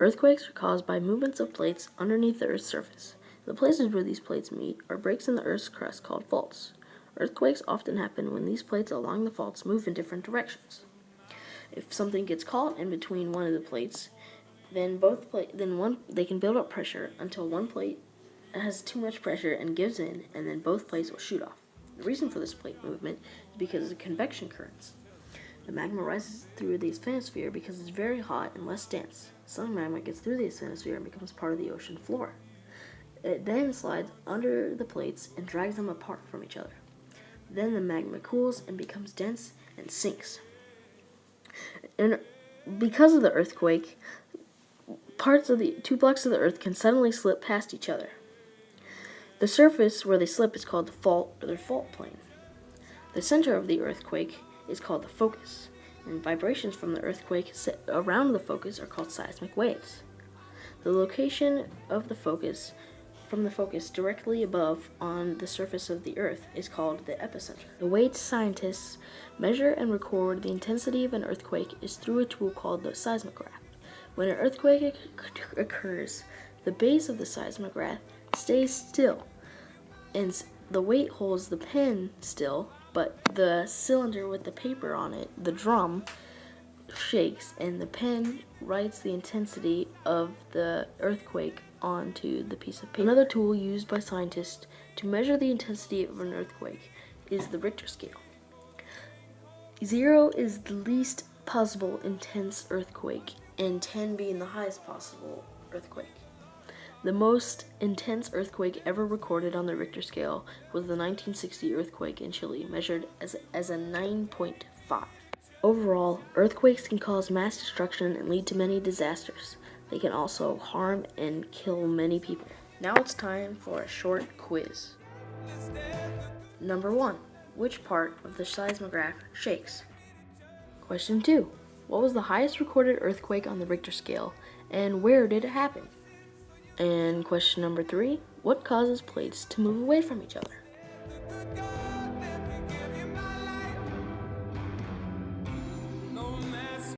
Earthquakes are caused by movements of plates underneath the Earth's surface. The places where these plates meet are breaks in the Earth's crust called faults. Earthquakes often happen when these plates along the faults move in different directions. If something gets caught in between one of the plates, then they can build up pressure until one plate has too much pressure and gives in, and then both plates will shoot off. The reason for this plate movement is because of convection currents. The magma rises through the asthenosphere because it's very hot and less dense. Some magma gets through the asthenosphere and becomes part of the ocean floor. It then slides under the plates and drags them apart from each other. Then the magma cools and becomes dense and sinks. And because of the earthquake, parts of the 2 blocks of the earth can suddenly slip past each other. The surface where they slip is called the fault or the fault plane. The center of the earthquake is called the focus, and vibrations from the earthquake around the focus are called seismic waves. The location of the focus from the focus directly above on the surface of the earth is called the epicenter. The way scientists measure and record the intensity of an earthquake is through a tool called the seismograph. When an earthquake occurs, the base of the seismograph stays still, and the weight holds the pen still, but the cylinder with the paper on it, the drum, shakes, and the pen writes the intensity of the earthquake onto the piece of paper. Another tool used by scientists to measure the intensity of an earthquake is the Richter scale. 0 is the least possible intense earthquake, and 10 being the highest possible earthquake. The most intense earthquake ever recorded on the Richter scale was the 1960 earthquake in Chile, measured as a 9.5. Overall, earthquakes can cause mass destruction and lead to many disasters. They can also harm and kill many people. Now it's time for a short quiz. Number 1. Which part of the seismograph shakes? Question 2. What was the highest recorded earthquake on the Richter scale, and where did it happen? And question number 3, what causes plates to move away from each other?